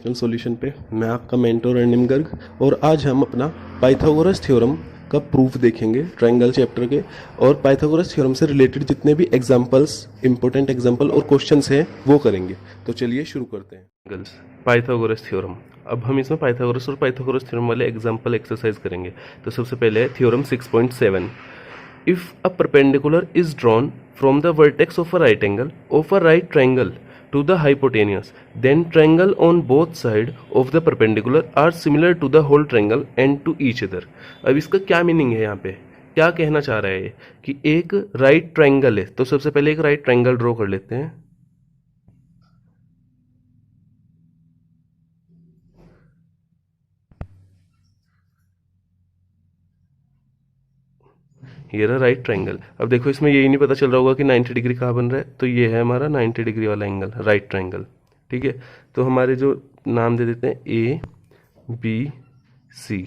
International solution पे। मैं आपका मेंटोर अर्निम गर्ग, और आज हम अपना पाइथागोरस थ्योरम का प्रूफ देखेंगे ट्रायंगल चैप्टर के। और पाइथागोरस थ्योरम से रिलेटेड जितने भी एग्जांपल्स, इंपॉर्टेंट एग्जांपल और क्वेश्चंस हैं वो करेंगे। तो चलिए शुरू करते हैं। Girls, Pythagoras theorem. अब हम इसमें पाइथागोरस और पाइथागोरस थ्योरम वाले एग्जांपल एक्सरसाइज करेंगे। तो सबसे पहले है theorem 6.7। If a perpendicular is drawn from the vertex of a right angle of a right triangle to the hypotenuse, then triangle on both sides of the perpendicular are similar to the whole triangle and to each other। अब इसका क्या meaning है, यहाँ पे क्या कहना चाह रहा है ये कि एक राइट ट्रायंगल है। तो सबसे पहले एक राइट ट्रायंगल ड्रॉ कर लेते हैं। ये रहा राइट ट्रायंगल। अब देखो इसमें यही नहीं पता चल रहा होगा कि 90 डिग्री कहाँ बन रहा है। तो ये है हमारा 90 डिग्री वाला एंगल, राइट ट्रायंगल। ठीक है, तो हमारे जो नाम दे देते हैं ए बी सी।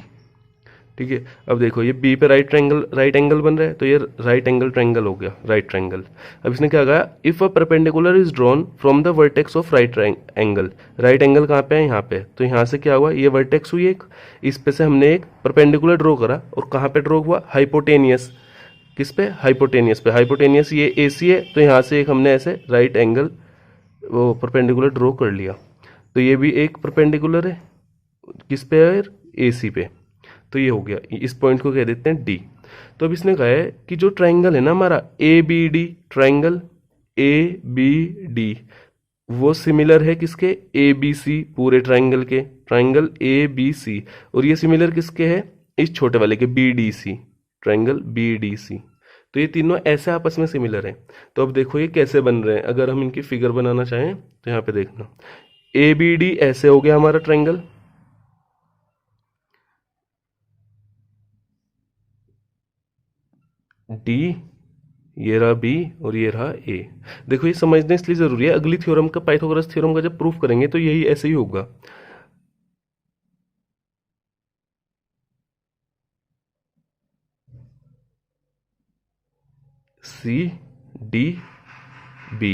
ठीक है, अब देखो ये बी पे राइट एंगल बन रहा है, तो ये राइट एंगल ट्रायंगल हो गया, राइट ट्रायंगल। अब इसने क्या कहा, if a perpendicular is drawn from the vertex of right angle. Right angle कहाँ पे है, यहाँ पे। तो यहाँ से क्या हुआ, ये वर्टेक्स हुई एक, इस पे से हमने एक परपेंडिकुलर ड्रॉ करा, और कहाँ पे ड्रॉ हुआ, हाइपोटेनियस। किस पे, हाइपोटेनियस पे। हाइपोटेनियस ये ए सी है, तो यहाँ से एक हमने ऐसे राइट एंगल वो परपेंडिकुलर ड्रॉ कर लिया। तो ये भी एक परपेंडिकुलर है, किस पे है, ए सी पे। तो ये हो गया, इस पॉइंट को कह देते हैं डी। तो अब इसने कहा है कि जो ट्रायंगल है ना हमारा A B D, triangle A B D, वो सिमिलर है किसके, ए बी सी, पूरे ट्रायंगल के, ट्रायंगल ए बी सी। और ये सिमिलर किसके है, इस छोटे वाले के, B D C, triangle B D C. तो ये तीनों ऐसे आपस में सिमिलर हैं। तो अब देखो ये कैसे बन रहे हैं, अगर हम इनकी फिगर बनाना चाहें तो यहाँ पे देखना, ए बी डी ऐसे हो गया हमारा ट्रायंगल, डी ये रहा बी और ये रहा ए। देखो ये समझना इसलिए जरूरी है, अगली थ्योरम का, पाइथागोरस थ्योरम का जब प्रूफ करेंगे तो यही ऐसे ही होगा। सी डी बी,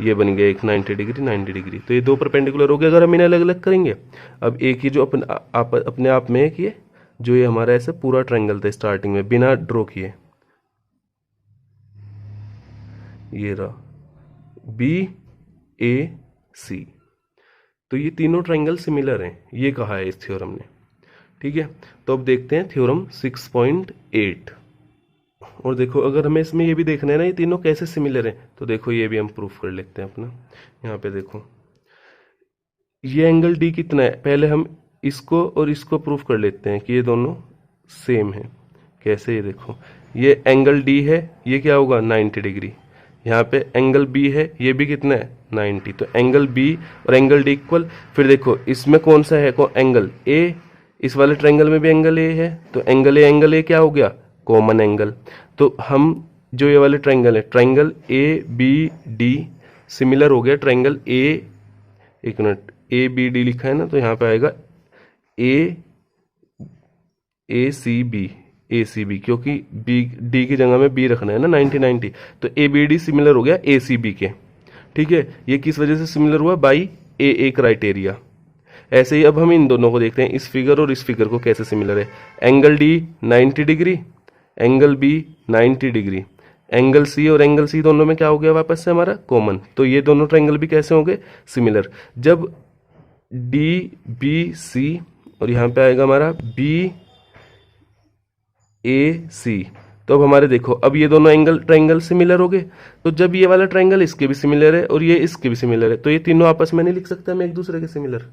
ये बन गया एक 90 डिग्री 90 डिग्री। तो ये दो परपेंडिकुलर हो गए अगर हम इन्हें अलग अलग करेंगे। अब एक ही जो अपने आप में एक ये जो ये हमारा ऐसे पूरा ट्रायंगल था स्टार्टिंग में बिना ड्रॉ किए, ये रहा बी ए सी। तो ये तीनों ट्रायंगल सिमिलर हैं, ये कहा है इस थ्योरम ने। ठीक है, तो अब देखते हैं थ्योरम 6.8। और देखो अगर हमें इसमें ये भी देखना है ना ये तीनों कैसे सिमिलर हैं, तो देखो ये भी हम प्रूफ कर लेते हैं अपना। यहाँ पे देखो ये एंगल डी कितना है, पहले हम इसको और इसको प्रूफ कर लेते हैं कि ये दोनों सेम है। कैसे, ये देखो ये एंगल डी है, ये क्या होगा 90 डिग्री। यहाँ पे एंगल बी है, ये भी कितना है 90। तो एंगल बी और एंगल डी इक्वल। फिर देखो इसमें कौन सा है, को एंगल ए, इस वाले ट्रायंगल में भी एंगल ए है, तो एंगल ए क्या हो गया, कॉमन एंगल। तो हम जो ये वाले ट्रायंगल है, triangle A B D similar हो गया ट्रायंगल ए, एक मिनट, ए बी डी लिखा है ना, तो यहाँ पे आएगा ए ए सी बी, ए सी बी, क्योंकि बी डी की जगह में बी रखना है ना 90 तो ए बी डी सिमिलर हो गया ए सी बी के। ठीक है, ये किस वजह से सिमिलर हुआ, बाई ए क्राइटेरिया। ऐसे ही अब हम इन दोनों को देखते हैं, इस फिगर और इस फिगर को कैसे सिमिलर है। Angle D 90 degree, angle B 90 degree, angle C और एंगल सी दोनों में क्या हो गया वापस से हमारा कॉमन। तो ये दोनों ट्रायंगल भी कैसे होंगे, सिमिलर। जब डी बी सी और यहाँ पे आएगा हमारा बी ए सी, तो अब हमारे देखो अब ये दोनों एंगल ट्रायंगल सिमिलर हो गए। तो जब ये वाला ट्रायंगल इसके भी सिमिलर है और ये इसके भी सिमिलर है, तो ये तीनों आपस में नहीं लिख सकते हम एक दूसरे के सिमिलर,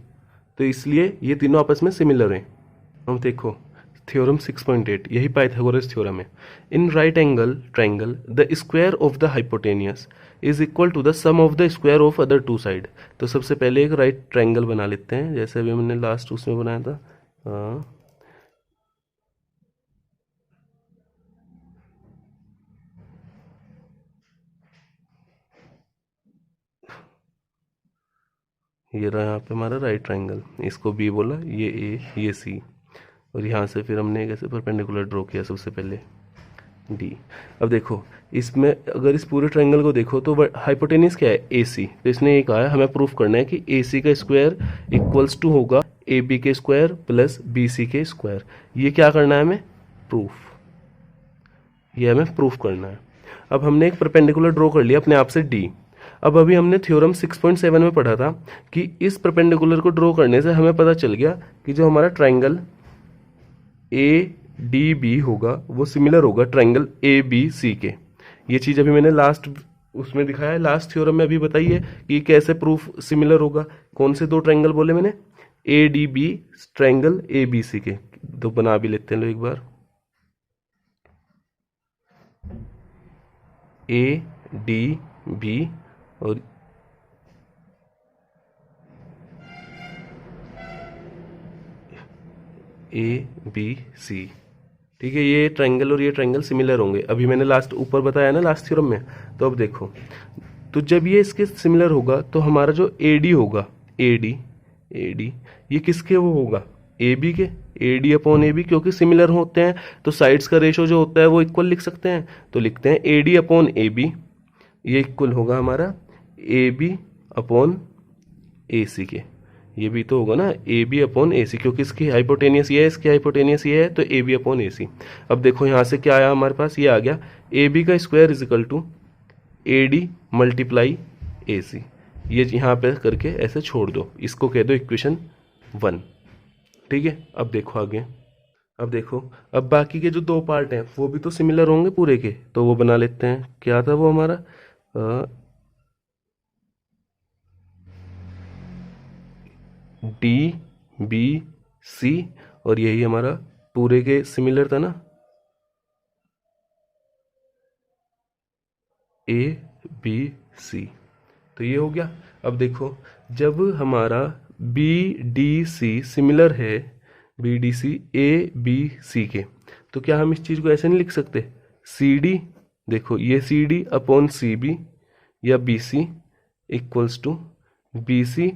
तो इसलिए ये तीनों आपस में सिमिलर हैं। हम देखो थ्योरम 6.8, यही पाइथागोरस थ्योरम है। In right angle triangle the square of the hypotenuse is equal to the sum of the square of other two side. तो सबसे पहले एक राइट ट्रायंगल बना लेते हैं, जैसे अभी हमने लास्ट उसमें बनाया था। हाँ, ये रहा यहाँ पे हमारा राइट ट्रायंगल, इसको बी बोला, ये ए ये सी, और यहाँ से फिर हमने एक ऐसे परपेंडिकुलर ड्रॉ किया सबसे पहले, डी। अब देखो इसमें अगर इस पूरे ट्रायंगल को देखो तो हाइपोटेनियस क्या है, ए सी। तो इसने ये कहा है हमें प्रूफ करना है कि ए सी का स्क्वायर इक्वल्स टू होगा ए बी के स्क्वायर प्लस बी सी के स्क्वायर। ये क्या करना है हमें, प्रूफ, ये हमें प्रूफ करना है। अब हमने एक परपेंडिकुलर ड्रॉ कर लिया अपने आप से डी। अब अभी हमने थ्योरम 6.7 में पढ़ा था कि इस परपेंडिकुलर को ड्रॉ करने से हमें पता चल गया कि जो हमारा ट्रायंगल ए डी बी होगा वो सिमिलर होगा ट्रायंगल ए बी सी के। ये चीज़ अभी मैंने लास्ट उसमें दिखाया है, लास्ट थ्योरम में अभी बताइए कि कैसे प्रूफ सिमिलर होगा। कौन से दो ट्रायंगल बोले मैंने, A D B triangle A B C के। तो बना भी लेते हैं लो एक बार, ए डी बी और ए बी सी। ठीक है, ये ट्रायंगल और ये ट्रायंगल सिमिलर होंगे। अभी मैंने लास्ट ऊपर बताया ना लास्ट थ्योरम में। तो अब देखो, तो जब ये इसके सिमिलर होगा तो हमारा जो ए डी होगा, ए डी ये किसके वो होगा, ए बी के, A D upon A B. क्योंकि सिमिलर होते हैं तो साइड्स का रेशो जो होता है वो इक्वल लिख सकते हैं। तो लिखते हैं A D upon A B, ये इक्वल होगा हमारा ए बी अपॉन ए सी के। ये भी तो होगा ना ए बी अपॉन ए सी, क्योंकि इसकी हाइपोटेनियस ये है, इसकी हाइपोटेनियस ये है, तो ए बी अपॉन ए सी। अब देखो यहाँ से क्या आया हमारे पास, ये आ गया ए बी का square is equal to A D multiply A C. ये यहाँ पे करके ऐसे छोड़ दो, इसको कह दो इक्वेशन 1। ठीक है, अब देखो आगे। अब देखो, अब बाकी के जो दो पार्ट हैं वो भी तो सिमिलर होंगे पूरे के, तो वो बना लेते हैं। क्या था वो हमारा, डी बी सी, और यही हमारा पूरे के सिमिलर था ना, ए बी सी। तो ये हो गया। अब देखो, जब हमारा बी डी सी सिमिलर है, B D C A B C के, तो क्या हम इस चीज़ को ऐसे नहीं लिख सकते, सी डी, देखो ये C D upon C B या B C equals to B C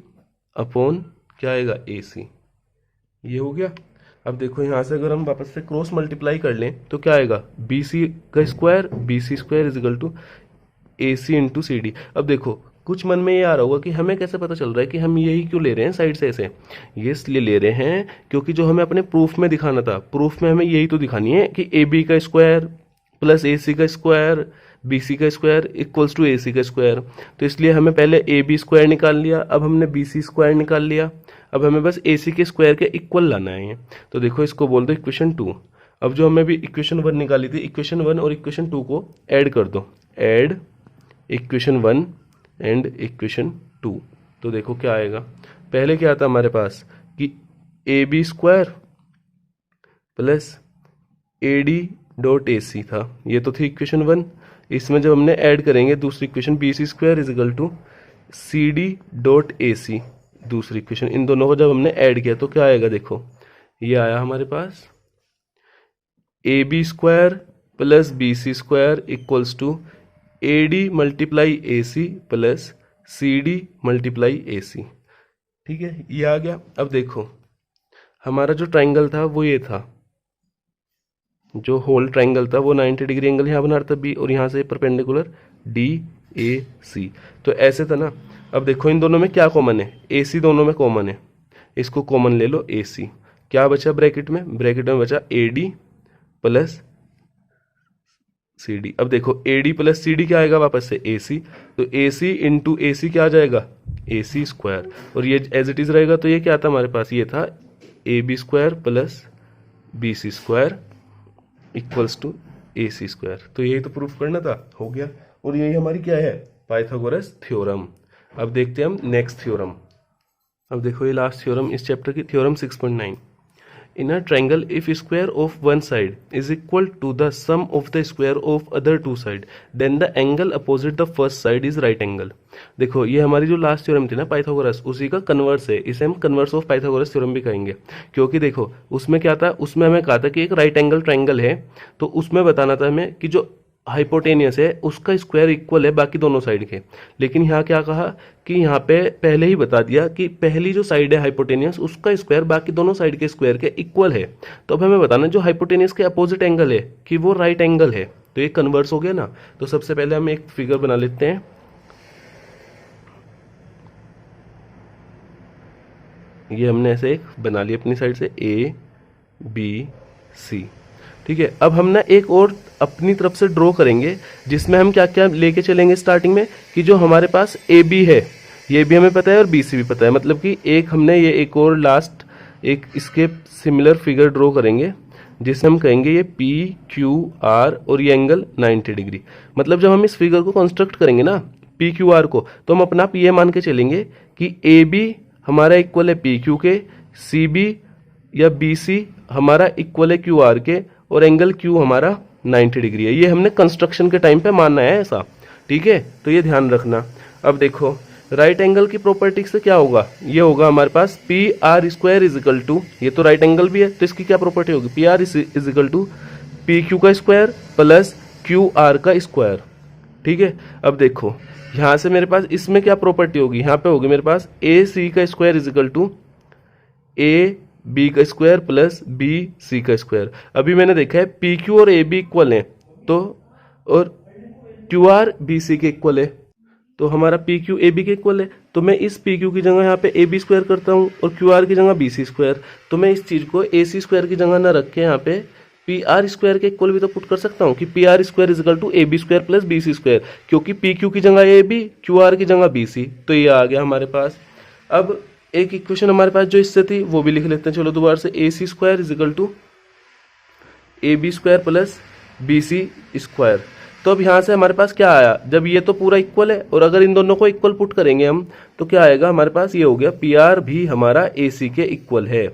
upon क्या आएगा, ए सी। ये हो गया। अब देखो यहाँ से अगर हम वापस से क्रॉस मल्टीप्लाई कर लें तो क्या आएगा, बी सी का square, B C square is equal to A C into C D. अब देखो कुछ मन में ये आ रहा होगा कि हमें कैसे पता चल रहा है कि हम यही क्यों ले रहे हैं साइड से ऐसे। ये इसलिए ले रहे हैं क्योंकि जो हमें अपने प्रूफ में दिखाना था, प्रूफ में हमें यही तो दिखानी है कि ए बी का स्क्वायर प्लस ए सी का स्क्वायर बी सी का square equals to A C का स्क्वायर। तो इसलिए हमें पहले ए बी स्क्वायर निकाल लिया, अब हमने बी सी स्क्वायर निकाल लिया, अब हमें बस ए सी के स्क्वायर के इक्वल लाना है ये। तो देखो इसको बोल दो इक्वेशन 2। अब जो हमें भी इक्वेशन 1 निकाली थी, इक्वेशन 1 और इक्वेशन 2 को ऐड कर दो, ऐड इक्वेशन 1 एंड इक्वेशन 2। तो देखो क्या आएगा, पहले क्या था हमारे पास कि A B square plus A D dot A C था, ये तो थी इक्वेशन 1। इसमें जब हमने ऐड करेंगे दूसरी equation B C square is equal to C D dot A C, दूसरी इक्वेशन, इन दोनों को जब हमने ऐड किया तो क्या आएगा, देखो ये आया हमारे पास A B square plus B C square equals to A D multiply A C plus C D multiply A C. ठीक है, ये आ गया। अब देखो हमारा जो ट्राइंगल था वो ये था, जो होल ट्राइंगल था वो 90 डिग्री एंगल यहाँ बना रहा था बी, और यहाँ से परपेंडिकुलर डी ए सी। तो ऐसे था ना। अब देखो इन दोनों में क्या कॉमन है, ए सी दोनों में कॉमन है, इसको कॉमन ले लो ए सी। क्या बचा ब्रैकेट में बचा A D plus C D. अब देखो A D plus C D क्या आएगा वापस से ए सी, तो ए सी इंटू ए सी क्या आ जाएगा, ए सी स्क्वायर, और ये एज इट इज रहेगा। तो ये क्या था हमारे पास, ये था A B square plus B C square equals to A C square. तो यही तो प्रूफ करना था, हो गया। और यही हमारी क्या है, पाइथागोरस थ्योरम। अब देखते हैं हम नेक्स्ट थ्योरम। अब देखो ये लास्ट थ्योरम इस चैप्टर की, theorem 6.9। In a triangle if square of one side is equal to the sum of the square of other two side then the angle opposite the first side is right angle. देखो ये हमारी जो last theorem थी ना Pythagoras, उसी का converse है, इसे हम कन्वर्स ऑफ पाइथागोरस थ्योरम भी कहेंगे। क्योंकि देखो उसमें क्या था, उसमें हमें कहा था कि एक राइट एंगल ट्रायंगल है, तो उसमें बताना था हमें कि जो हाइपोटेनियस है उसका स्क्वायर इक्वल है बाकी दोनों साइड के। लेकिन यहाँ क्या कहा कि यहाँ पे पहले ही बता दिया कि पहली जो साइड है हाइपोटेनियस उसका स्क्वायर बाकी दोनों साइड के स्क्वायर के इक्वल है। तो अब हमें बताना जो हाइपोटेनियस के अपोजिट एंगल है कि वो राइट एंगल है। तो ये कन्वर्स हो गया ना। तो सबसे पहले हम एक फिगर बना लेते हैं। ये हमने ऐसे एक बना लिया अपनी साइड से ABC, ठीक है। अब हम ना एक और अपनी तरफ से ड्रॉ करेंगे जिसमें हम क्या क्या लेके चलेंगे स्टार्टिंग में, कि जो हमारे पास AB है ये भी हमें पता है और BC भी पता है, मतलब कि एक हमने ये एक और लास्ट एक इसके सिमिलर फिगर ड्रॉ करेंगे जिसे हम कहेंगे ये PQR और ये एंगल 90 डिग्री। मतलब जब हम इस फिगर को कंस्ट्रक्ट करेंगे ना PQR को, तो हम अपना आप ये मान के चलेंगे कि AB हमारा इक्वल है PQ के, CB या BC हमारा इक्वल है QR के, और एंगल Q हमारा 90 डिग्री है। ये हमने कंस्ट्रक्शन के टाइम पे मानना है ऐसा, ठीक है। तो ये ध्यान रखना। अब देखो राइट एंगल की प्रॉपर्टी से क्या होगा, ये होगा हमारे पास PR square is equal to, ये तो राइट एंगल भी है तो इसकी क्या प्रॉपर्टी होगी, PR is equal to PQ का स्क्वायर प्लस QR का स्क्वायर, ठीक है। अब देखो यहाँ से मेरे पास इसमें क्या प्रॉपर्टी होगी, यहाँ पे होगी मेरे पास AC का square is equal to AB का स्क्वायर प्लस BC का स्क्वायर। अभी मैंने देखा है PQ और AB इक्वल है तो, और QR BC के इक्वल है, तो हमारा PQ AB के इक्वल है। तो मैं इस PQ की जगह यहाँ पे AB स्क्वायर करता हूँ और QR की जगह BC स्क्वायर। तो मैं इस चीज़ को AC स्क्वायर की जगह ना रख के यहाँ पे PR स्क्वायर के इक्वल भी तो पुट कर सकता हूँ कि PR square is equal to AB square plus BC square, क्योंकि PQ की जगह AB, QR की जगह BC, तो ये आ गया हमारे पास। अब एक इक्वेशन हमारे पास जो इससे थी वो भी लिख लेते हैं, चलो दोबारा से AC square is equal to AB square plus BC square. तो अब यहाँ से हमारे पास क्या आया, जब ये तो पूरा इक्वल है और अगर इन दोनों को इक्वल पुट करेंगे हम तो क्या आएगा हमारे पास, ये हो गया PR भी हमारा AC के इक्वल है,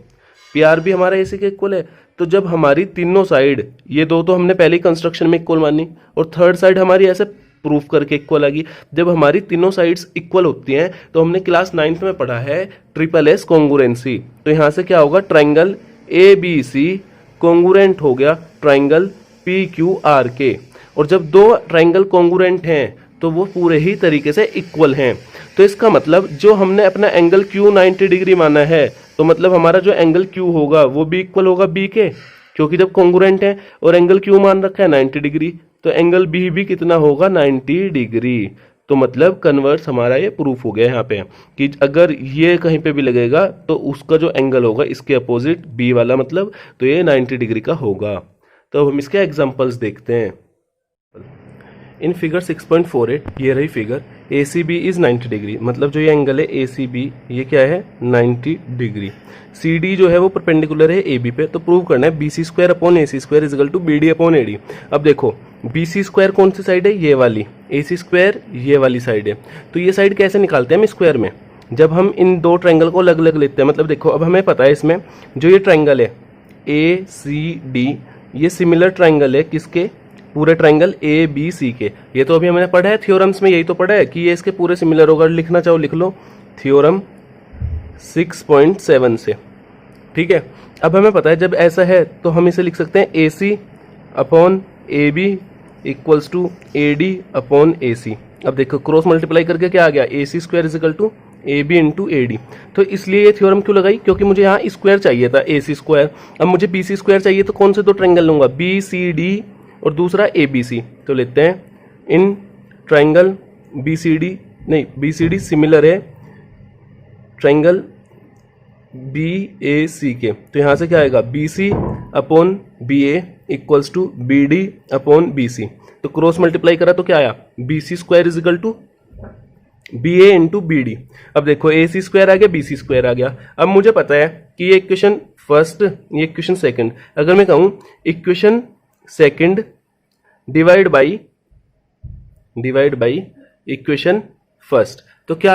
PR भी हमारा AC के इक्वल है। तो जब हमारी तीनों साइड, ये दो तो हमने पहले ही कंस्ट्रक्शन में इक्वल मानी और थर्ड साइड हमारी ऐसे प्रूफ करके इक्वल आ गई। जब हमारी तीनों साइड्स इक्वल होती हैं तो हमने क्लास 9th में पढ़ा है SSS कॉन्ग्रुएंसी। तो यहाँ से क्या होगा, ट्राइंगल ABC कॉन्ग्रुएंट हो गया ट्राइंगल PQR के, और जब दो ट्राइंगल कॉन्ग्रुएंट हैं तो वो पूरे ही तरीके से इक्वल हैं। तो इसका मतलब जो हमने अपना एंगल Q 90 डिग्री माना है, तो मतलब हमारा जो एंगल Q होगा वो भी इक्वल होगा B के, क्योंकि जब कॉन्ग्रुएंट है और एंगल Q मान रखा है 90 डिग्री, तो एंगल B भी कितना होगा 90 डिग्री। तो मतलब कन्वर्स हमारा ये प्रूफ हो गया यहाँ पे कि अगर ये कहीं पे भी लगेगा तो उसका जो एंगल होगा इसके अपोजिट B वाला, मतलब तो ये 90 डिग्री का होगा। तो अब हम इसके एग्जांपल्स देखते हैं। इन फिगर 6.48 ये रही फिगर, ACB इज 90 डिग्री, मतलब जो ये एंगल है ACB ये क्या है 90 डिग्री। CD जो है वो परपेंडिकुलर है AB पे, तो प्रूव करना है BC square upon AC square is equal to BD upon AD। अब देखो BC स्क्वायर कौन सी साइड है, ये वाली, AC स्क्वायर ये वाली साइड है। तो ये साइड कैसे निकालते हैं हम स्क्वायर में, जब हम इन दो ट्राइंगल को अलग अलग लेते हैं। मतलब देखो अब हमें पता है इसमें जो ये ट्राइंगल है ACD ये सिमिलर ट्राइंगल है किसके, पूरे ट्राइंगल ABC के। ये तो अभी हमने पढ़ा है थ्योरम्स में, यही तो पढ़ा है कि ये इसके पूरे सिमिलर होगा। लिखना चाहो लिख लो, थ्योरम 6.7 से, ठीक है। अब हमें पता है जब ऐसा है तो हम इसे लिख सकते हैं AC upon AB equals to AD upon AC। अब देखो क्रॉस मल्टीप्लाई करके क्या आ गया, AC square is equal to AB into AD। तो इसलिए ये थ्योरम क्यों लगाई, क्योंकि मुझे यहाँ स्क्वायर चाहिए था AC स्क्वायर। अब मुझे BC स्क्वायर चाहिए तो कौन से दो ट्राइंगल लूंगा, BCD और दूसरा ABC। तो लेते हैं इन ट्राइंगल BCD, नहीं BCD सिमिलर है ट्राइंगल BAC के, तो यहाँ से क्या आएगा BC upon BA equals to BD upon BC। तो क्रॉस मल्टीप्लाई करा तो क्या आया, BC square is equal to BA into BD। अब देखो AC स्क्वायर आ गया BC स्क्वायर आ गया। अब मुझे पता है कि ये इक्वेशन फर्स्ट ये इक्वेशन सेकंड, अगर मैं कहूँ equation second divide by equation first, तो क्या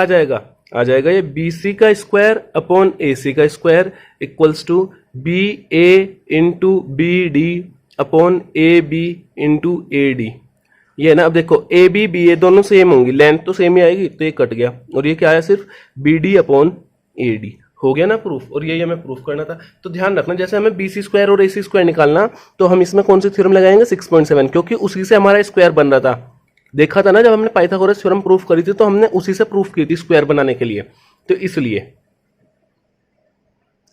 आ जाएगा ये BC का स्क्वायर अपॉन AC का square equals to BA into BD upon AB into AD। ये है ना। अब देखो AB BA दोनों सेम होंगी, लेंथ तो सेम ही आएगी, तो ये कट गया और ये क्या आया सिर्फ BD अपॉन AD। हो गया ना प्रूफ, और यही हमें प्रूफ करना था। तो ध्यान रखना जैसे हमें BC स्क्वायर और AC स्क्वायर निकालना, तो हम इसमें कौन सी थ्योरम लगाएंगे 6.7, क्योंकि उसी से हमारा स्क्वायर बन रहा था। देखा था ना जब हमने पाइथागोरस थ्योरम प्रूफ करी थी तो हमने उसी से प्रूफ की थी स्क्वायर बनाने के लिए, तो इसलिए।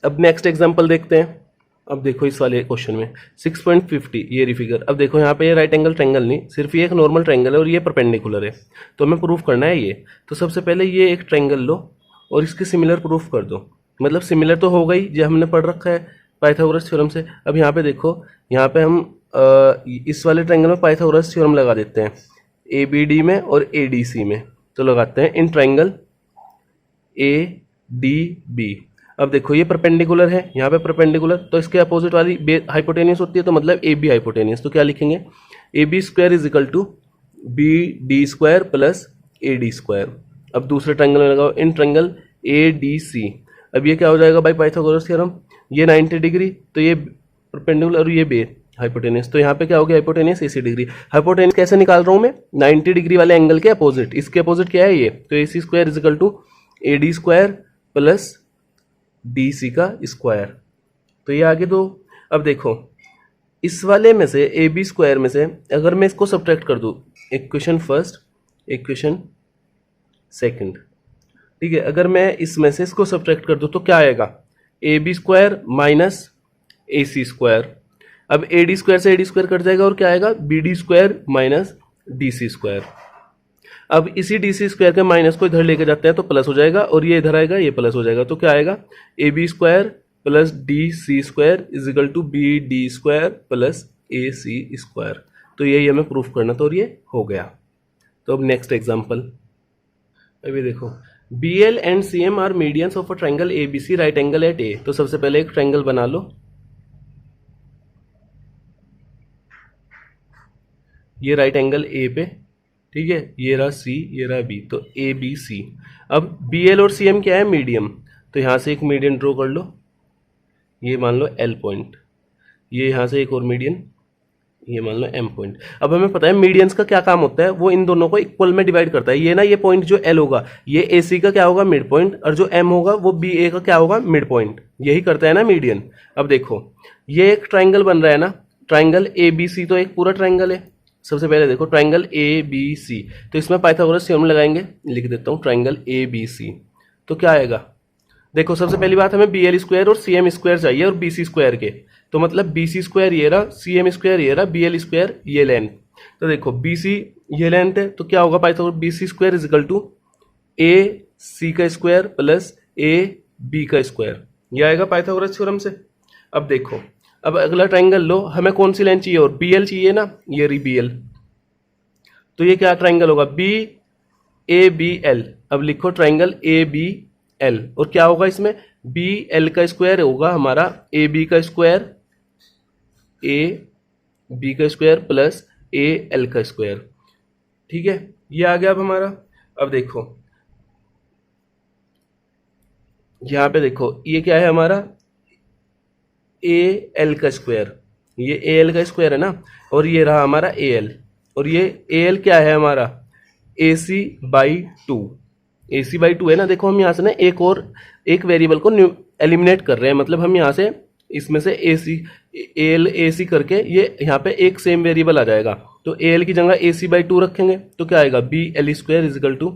अब नेक्स्ट एग्जांपल देखते हैं। अब देखो इस वाले क्वेश्चन में 6.50 ये रही फिगर। अब देखो यहाँ पे ये राइट एंगल ट्रायंगल नहीं, सिर्फ ये एक नॉर्मल ट्रायंगल है और ये परपेंडिकुलर है, तो हमें प्रूफ करना है ये। तो सबसे पहले ये एक ट्रायंगल लो और इसके सिमिलर प्रूफ कर दो। मतलब सिमिलर तो हो गई, जो हमने पढ़ रखा है पाइथागोरस थ्योरम से। अब यहाँ पे देखो, यहाँ पे हम इस वाले ट्रायंगल में पाइथागोरस थ्योरम लगा देते हैं, ए बी डी में और ए डी सी में। तो लगाते हैं in triangle A D B. अब देखो ये परपेंडिकुलर है, यहाँ पे परपेंडिकुलर, तो इसके अपोजिट वाली हाइपोटेनियस होती है, तो मतलब ए बी हाइपोटेनियस। तो क्या लिखेंगे, A B square is equal to B D square plus A D square. अब दूसरे ट्रायंगल में लगाओ इन ट्रायंगल ए डी सी। अब ये क्या हो जाएगा भाई पाइथागोरस थ्योरम, ये 90 डिग्री, तो ये परपेंडिकुलर और ये बे हाइपोटेनियस, तो यहाँ पे क्या हो गया हाइपोटेनियस 80 डिग्री। हाइपोटेनियस कैसे निकाल रहा हूँ मैं, 90 डिग्री वाले एंगल के अपोजिट, इसके अपोजिट क्या है ये, तो A C square is equal to A D square plus D C का स्क्वायर। तो ये आगे दो। अब देखो इस वाले में से ए बी स्क्वायर में से अगर मैं इसको सब्ट्रैक्ट कर दूं, इक्वेशन फर्स्ट इक्वेशन सेकंड, ठीक है, अगर मैं इसमें से इसको सब्ट्रैक्ट कर दूं तो क्या आएगा, A B square minus A C square. अब ए डी स्क्वायर से ए डी स्क्वायर कट जाएगा और क्या आएगा, B D square minus D C square. अब इसी डी सी स्क्वायर के माइनस को इधर लेके जाते हैं तो प्लस हो जाएगा, और ये इधर आएगा ये प्लस हो जाएगा। तो क्या आएगा, A B square plus D C square is equal to B D square plus A C square. तो यही हमें प्रूफ करना था और ये हो गया। तो अब नेक्स्ट एग्जांपल, अभी देखो B L and C M are medians of a triangle A B C right angle at A. तो सबसे पहले एक ट्रायंगल बना लो, ये राइट एंगल ए पे, ठीक है, ये रहा सी ये रहा बी, तो ए बी सी। अब बी एल और सी एम क्या है, मीडियम, तो यहां से एक मीडियन ड्रॉ कर लो, ये मान लो एल पॉइंट, ये यहां से एक और मीडियन, ये मान लो एम पॉइंट। अब हमें पता है मीडियंस का क्या काम होता है, वो इन दोनों को इक्वल में डिवाइड करता है। ये ना ये पॉइंट जो एल होगा ये ए सी का क्या होगा, मिड पॉइंट, और जो एम होगा वो बी ए का क्या होगा, मिड पॉइंट। यही करता है ना मीडियन। अब देखो ये एक ट्राइंगल बन रहा है ना, ट्राइंगल ए बी सी, तो एक पूरा ट्राइंगल है। सबसे पहले देखो ट्राइंगल ए बी सी, तो इसमें पाइथागोरस थ्योरम लगाएंगे, लिख देता हूं ट्राइंगल ए बी सी। तो क्या आएगा, देखो सबसे पहली बात हमें बी एल स्क्वायर और सी एम स्क्वायर चाहिए और बी सी स्क्वायर के, तो मतलब बी सी स्क्वायर ये रहा, सी एम स्क्वायर ये रहा, बी एल स्क्वायर ये लेंथ। तो देखो बी सी ये लेंथ है, तो क्या होगा Pythagoras, B C square is equal to A C का स्क्वायर प्लस ए बी का स्क्वायर, ये आएगा पाइथागोरस थ्योरम से। अब देखो अब अगला ट्राइंगल लो, हमें कौन सी लाइन चाहिए, और बी एल चाहिए ना, ये रही बी एल, तो ये क्या ट्राइंगल होगा, बी ए बी एल। अब लिखो ट्राइंगल ए बी एल, और क्या होगा इसमें, बी एल का स्क्वायर होगा हमारा ए बी का स्क्वायर, ए बी का स्क्वायर प्लस ए एल का स्क्वायर, ठीक है, ये आ गया अब हमारा। अब देखो यहां पे देखो ये क्या है हमारा, ए एल का स्क्वायर, ये ए एल का स्क्वायर है ना, और ये रहा हमारा ए एल, और ये ए एल क्या है हमारा, A C by two, A C by two है ना। देखो हम यहाँ से ना एक वेरिएबल को एलिमिनेट कर रहे हैं, मतलब हम यहाँ से इसमें से ए सी एल ए सी करके ये यहाँ पे एक सेम वेरिएबल आ जाएगा, तो ए एल की जगह ए सी बाई टू रखेंगे, तो क्या आएगा, B L square is equal to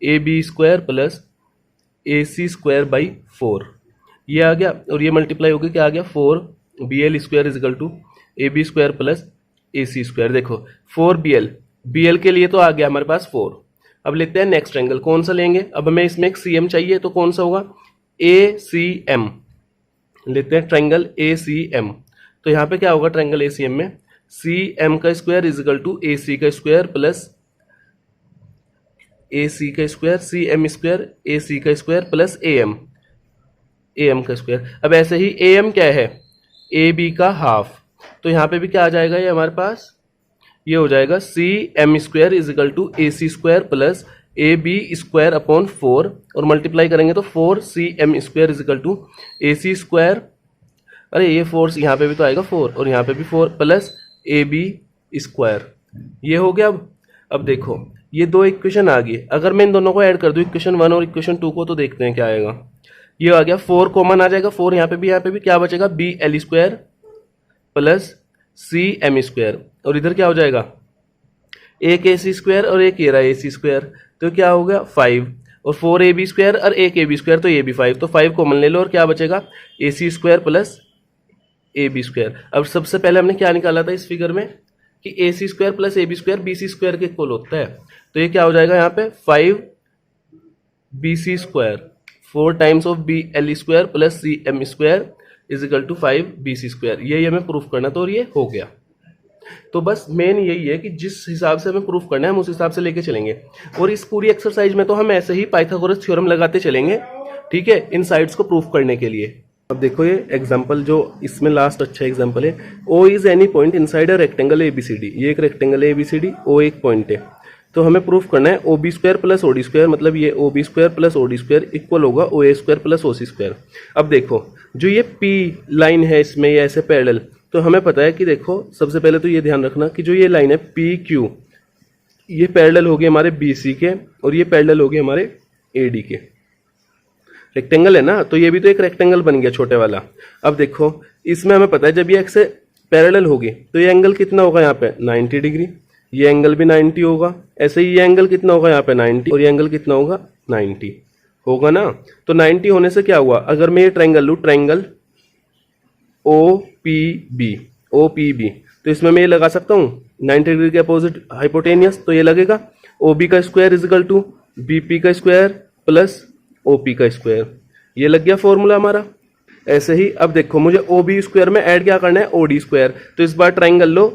A B square plus A C square by 4, ये आ गया, और ये मल्टीप्लाई होकर क्या आ गया, 4 B L square is equal to A B square plus A C square. देखो 4 बी एल के लिए तो आ गया हमारे पास 4। अब लेते हैं नेक्स्ट ट्रायंगल, कौन सा लेंगे, अब हमें इसमें एक सी एम चाहिए, तो कौन सा होगा, ए सी एम, लेते हैं ट्रायंगल ए सी एम। तो यहाँ पे क्या होगा ट्रायंगल ए सी एम में, सी एम का square is equal to A C का स्क्वायर प्लस ए सी का स्क्वायर, सी एम स्क्वायर ए सी का स्क्वायर प्लस ए एम का स्क्वायर। अब ऐसे ही ए एम क्या है, ए बी का हाफ, तो यहाँ पे भी क्या आ जाएगा, ये हमारे पास ये हो जाएगा C M square is equal to A C square plus A B square upon 4, और मल्टीप्लाई करेंगे तो 4 C M square is equal to A C square, अरे ये 4 यहाँ पे भी तो आएगा 4, और यहाँ पे भी 4 प्लस ए बी स्क्वायर, ये हो गया। अब देखो ये दो इक्वेशन आ गई, अगर मैं इन दोनों को ऐड कर दूं इक्वेशन 1 और इक्वेशन 2 को, तो देखते हैं क्या आएगा। ये आ गया 4 कॉमन आ जाएगा, 4 यहाँ पे भी क्या बचेगा, B L square plus C M square, और इधर क्या हो जाएगा, एक ए सी स्क्वायर और एक ये रहा ए सी स्क्वायर, तो क्या हो गया 5, और 4 ए बी स्क्वायर और एक ए बी स्क्वायर, तो ये भी 5, तो 5 कॉमन ले लो, और क्या बचेगा, A C square plus A B square. अब सबसे पहले हमने क्या निकाला था इस फिगर में कि A C square plus A B square B C square के इक्वल होता है। तो ये क्या हो जाएगा यहाँ पे 5 B C square 4 times of B L square plus C M square is equal to 5 B C square. यही हमें प्रूफ करना था और ये हो गया। तो बस मेन यही है कि जिस हिसाब से हमें प्रूफ करना है हम उस हिसाब से लेके चलेंगे। और इस पूरी एक्सरसाइज में तो हम ऐसे ही पाइथागोरस थ्योरम लगाते चलेंगे, ठीक है, इन साइड्स को प्रूफ करने के लिए। अब देखो ये एग्जांपल जो इसमें लास्ट अच्छा एग्जांपल है, O is any point inside a rectangle ABCD. ये एक रेक्टेंगल है एबीसीडी, ओ एक पॉइंट है। तो हमें प्रूफ करना है O B square plus O D square, मतलब ये O B square plus O D square equal होगा O A square plus O C square. अब देखो जो ये पी लाइन है इसमें ये ऐसे पैरेलल, तो हमें पता है कि देखो सबसे पहले तो ये ध्यान रखना कि जो ये लाइन है पी क्यू, ये पैरेलल हो गए हमारे बी सी के और ये पैरेलल हो गए हमारे ए डी के। रेक्टेंगल है ना, तो ये भी तो एक रेक्टेंगल बन गया छोटे वाला। अब देखो इसमें हमें पता है जब ये एक्स से पैरेलल होगी तो ये एंगल कितना होगा यहाँ पे 90 डिग्री, ये एंगल भी 90 होगा। ऐसे ही ये एंगल कितना होगा यहाँ पे 90 और ये एंगल कितना होगा 90 होगा ना। तो 90 होने से क्या हुआ, अगर मैं ये ट्रायंगल लूँ, ट्रायंगल ओ पी बी, तो इसमें मैं ये लगा सकता हूँ 90 डिग्री के अपोजिट हाइपोटेनियस, तो ये लगेगा ओ बी का square is equal to B P का स्क्वायर प्लस ओ पी का स्क्वायर। ये लग गया फॉर्मूला हमारा। ऐसे ही अब देखो मुझे ओ बी स्क्वायर में ऐड क्या करना है ओ डी स्क्वायर, तो इस बार ट्रायंगल लो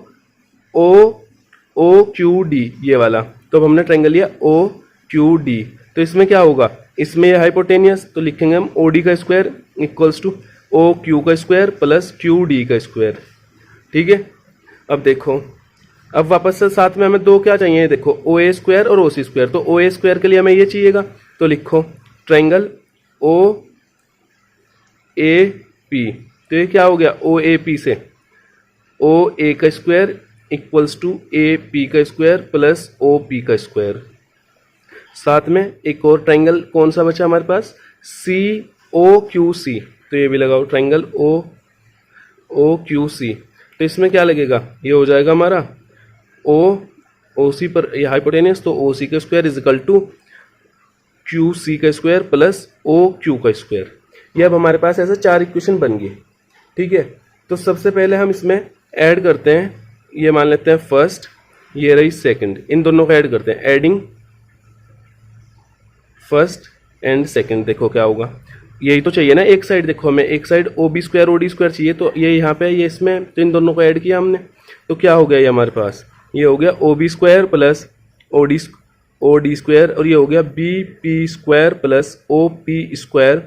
ओ क्यू डी ये वाला, तो अब हमने ट्रायंगल लिया ओ क्यू डी, तो इसमें क्या होगा, इसमें ये हाइपोटेनियस, तो लिखेंगे हम ओ डी का square equals to O Q का स्क्वायर प्लस क्यू डी का स्क्वायर, ठीक है। अब देखो अब वापस से साथ में हमें दो क्या चाहिए, देखो ओ ए स्क्वायर और ओ सी स्क्वायर, तो ओ ए स्क्वायर के लिए हमें ये चाहिएगा, तो लिखो ट्रायंगल ओ ए पी, तो ये क्या हो गया ओ ए पी से ओ ए का square equals to A P का स्क्वायर प्लस ओ पी का स्क्वायर। साथ में एक और ट्रायंगल कौन सा बचा हमारे पास, सी ओ क्यू सी, तो ये भी लगाओ ट्रायंगल ओ क्यू सी, तो इसमें क्या लगेगा, ये हो जाएगा हमारा ओ सी पर ये हाइपोटेनियस, तो ओ सी का square is equal to Q C का स्क्वायर प्लस ओ क्यू का स्क्वायर। ये अब हमारे पास ऐसे 4 इक्वेशन बन गई, ठीक है। तो सबसे पहले हम इसमें ऐड करते हैं, ये मान लेते हैं फर्स्ट, ये रही सेकंड, इन दोनों को ऐड करते हैं, एडिंग फर्स्ट एंड सेकंड। देखो क्या होगा, यही तो चाहिए ना एक साइड, देखो हमें एक side O B square O D square चाहिए, तो ये यहाँ पे ये इसमें, तो इन दोनों को ऐड किया हमने, तो क्या हो गया ये हमारे पास, ये हो गया O B square plus O D square, और ये हो गया B P square plus O P square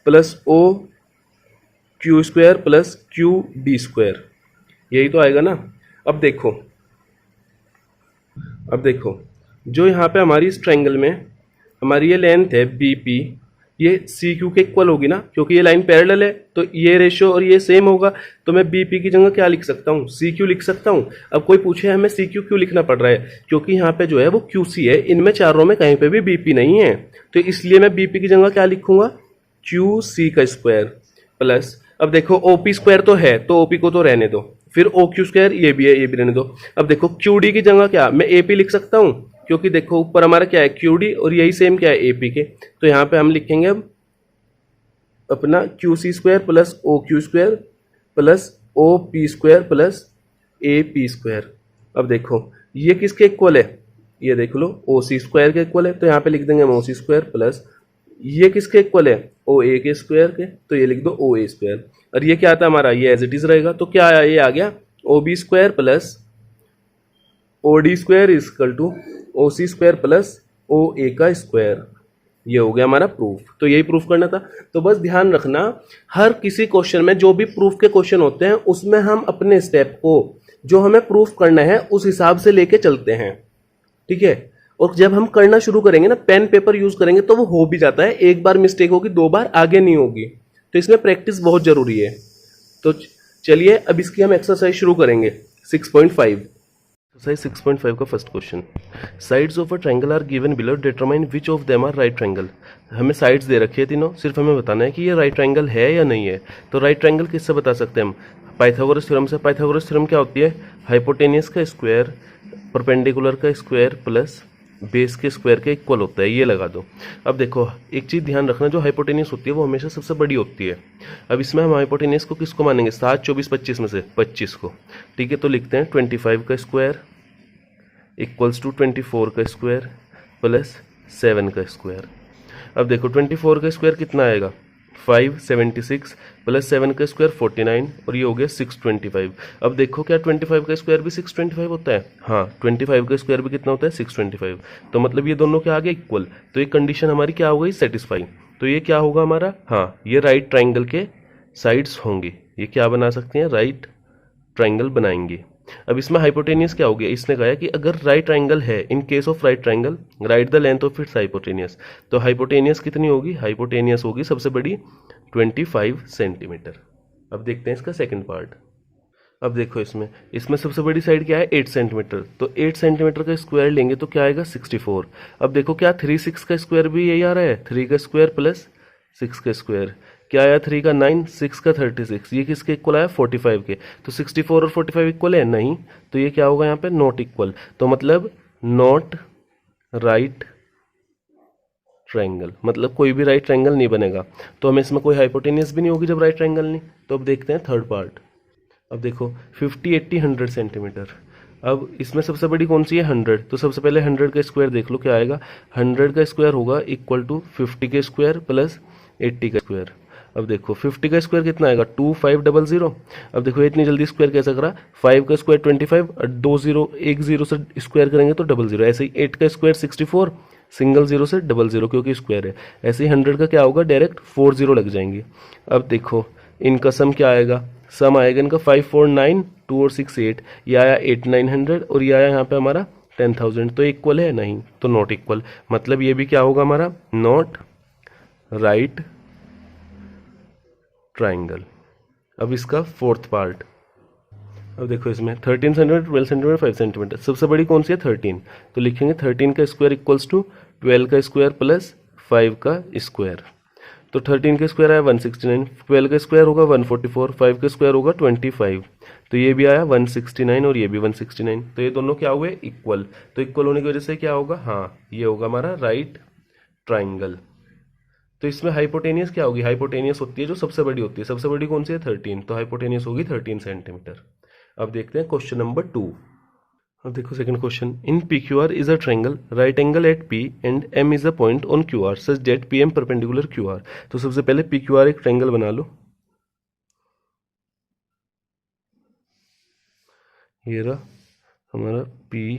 plus O Q square plus Q D square, यही तो आएगा ना। अब देखो जो यहाँ पे हमारी इस ट्रायंगल में हमारी ये लेंथ है बी पी, ये सी क्यू के इक्वल होगी ना, क्योंकि ये लाइन पैरेलल है, तो ये रेशियो और ये सेम होगा, तो मैं बी पी की जगह क्या लिख सकता हूँ, सी क्यू लिख सकता हूँ। अब कोई पूछे हमें सी क्यू क्यों लिखना पड़ रहा है, क्योंकि यहाँ पे जो है वो क्यू सी है, इनमें चारों में कहीं पे भी बी पी नहीं है, तो इसलिए मैं बी पी की जगह क्या लिखूंगा, क्यू सी का स्क्वायर प्लस, अब देखो ओ पी स्क्वायर तो है, तो ओ पी को तो रहने दो, फिर ओ क्यू स्क्वायर ये भी है, ये भी रहने दो। अब देखो क्यू डी की जगह क्या मैं ए पी लिख सकता हूँ, क्योंकि देखो ऊपर हमारा क्या है क्यू डी और यही सेम क्या है ए पी के, तो यहाँ पे हम लिखेंगे अब अपना Q C square plus O Q square plus O P square plus A P square. अब देखो ये किसके इक्वल है, ये देख लो ओ सी स्क्वायर के इक्वल है, तो यहाँ पे लिख देंगे हम ओ सी स्क्वायर प्लस ये किसके इक्वल है ओ ए के स्क्वायर के, तो ये लिख दो ओ ए स्क्वायर, और ये क्या आता है हमारा ये एज इट इज रहेगा, तो क्या आया ये आ गया O B square plus O D square is equal to O C square plus O A का स्क्वायर। ये हो गया हमारा प्रूफ, तो यही प्रूफ करना था। तो बस ध्यान रखना हर किसी क्वेश्चन में जो भी प्रूफ के क्वेश्चन होते हैं उसमें हम अपने स्टेप को जो हमें प्रूफ करना है उस हिसाब से लेके चलते हैं, ठीक है। और जब हम करना शुरू करेंगे ना पेन पेपर यूज करेंगे तो वो हो भी जाता है, एक बार मिस्टेक होगी 2 बार आगे नहीं होगी, तो इसमें प्रैक्टिस बहुत जरूरी है। तो चलिए अब इसकी हम एक्सरसाइज शुरू करेंगे 6.5। एक्सरसाइज 6.5 का first question, sides of a triangle are given below, determine which of them are right triangle. हमें साइड्स दे रखी है तीनों, सिर्फ हमें बताना है कि ये राइट ट्रायंगल है या नहीं है। तो राइट ट्रायंगल किससे बता सकते हैं हम, पाइथागोरस थ्योरम से। पाइथागोरस थ्योरम क्या होती है, हाइपोटेनियस का स्क्वायर परपेंडिकुलर का स्क्वायर प्लस बेस के स्क्वायर के इक्वल होता है, ये लगा दो। अब देखो एक चीज़ ध्यान रखना, जो हाइपोटेनियस होती है वो हमेशा सबसे बड़ी होती है। अब इसमें हम हाइपोटेनियस को किसको मानेंगे, 7, 24, 25 में से 25 को। ठीक है, तो लिखते हैं 25 का स्क्वायर इक्वल्स टू 24 का स्क्वायर प्लस 7 का स्क्वायर। अब देखो 24 का स्क्वायर कितना आएगा, 576 प्लस 7 का स्क्वायर 49 और ये हो गया 625। अब देखो क्या 25 का स्क्वायर भी 625 होता है, हाँ 25 का स्क्वायर भी कितना होता है 625। तो मतलब ये दोनों क्या आ गए इक्वल, तो ये कंडीशन हमारी क्या हो गई सेटिस्फाई। तो ये क्या होगा हमारा, हाँ ये राइट ट्राइंगल के साइड्स होंगे, ये क्या बना सकते हैं, राइट ट्राइंगल बनाएंगे। अब इसमें हाइपोटेनियस क्या हो गया, इसने कहा कि अगर राइट ट्राइंगल है, in case of right triangle right the length of its hypotenuse, तो हाइपोटेनियस कितनी होगी, हाइपोटेनियस होगी सबसे बड़ी 25 सेंटीमीटर। अब देखते हैं इसका सेकंड पार्ट। अब देखो इसमें सबसे बड़ी साइड क्या है 8 सेंटीमीटर, तो 8 सेंटीमीटर का स्क्वायर लेंगे तो क्या आएगा 64। अब देखो क्या 36 का स्क्वायर भी यही आ रहा है, 3 का स्क्वायर प्लस 6 का स्क्वायर, क्या आया 3 का 9, 6 का 36, ये किसके इक्वल आया 45 के। तो 64 और 45 इक्वल है नहीं, तो ये क्या होगा यहाँ पे नॉट इक्वल, तो मतलब नॉट राइट ट्रायंगल, मतलब कोई भी राइट ट्रायंगल नहीं बनेगा। तो हमें इसमें कोई हाइपोटेनियस भी नहीं होगी जब राइट ट्रायंगल नहीं। तो अब देखते हैं थर्ड पार्ट। अब देखो 50, 80, 100 सेंटीमीटर। अब इसमें सबसे बड़ी कौन सी है 100, तो सबसे पहले 100 का स्क्वायर देख लो क्या आएगा, 100 का स्क्वायर होगा इक्वल टू 50 के स्क्वायर प्लस 80 का स्क्वायर। अब देखो 50 का स्क्वायर कितना आएगा 2500। अब देखो ये इतनी जल्दी स्क्वायर कैसे करा, 5 का स्क्वायर 25 और 2 जीरो, एक जीरो से स्क्वायर करेंगे तो 00। ऐसे ही 8 का स्क्वायर 64, सिंगल जीरो से 00 क्योंकि स्क्वायर है। ऐसे ही 100 का क्या होगा डायरेक्ट 40 लग जाएंगे। अब देखो इनका सम क्या आएगा, सम आएगा इनका 5, 4, 9, 2 और 6, 8, ये आया 8, 900 और ये आया यहाँ पे हमारा 10,000। तो इक्वल है नहीं, तो नॉट इक्वल, मतलब ये भी क्या होगा हमारा नॉट राइट ट्राइंगल। अब इसका फोर्थ पार्ट। अब देखो इसमें 13 सेंटीमीटर, 12 सेंटीमीटर, 5 सेंटीमीटर, सबसे बड़ी कौन सी है 13, तो लिखेंगे 13 का स्क्वायर इक्वल्स टू 12 का स्क्वायर प्लस 5 का स्क्वायर। तो 13 का स्क्वायर आया 169, 12 का स्क्वायर होगा 144, 5 का स्क्वायर होगा 25, तो ये भी आया 169 और ये भी 169। तो ये दोनों क्या हुए इक्वल, तो इक्वल होने की वजह से क्या होगा, हाँ ये होगा हमारा राइट ट्राइंगल। तो इसमें हाइपोटेनियस क्या होगी, हाइपोटेनियस होती है जो सबसे बड़ी होती है, सबसे बड़ी कौन सी है 13, तो हाइपोटेनियस होगी 13 सेंटीमीटर। अब देखते हैं क्वेश्चन नंबर 2। अब देखो second question, in P Q R is a triangle right angle at P and M is a point on Q R such that P M perpendicular Q R. तो सबसे पहले P Q R एक triangle बना लो, ये रहा हमारा P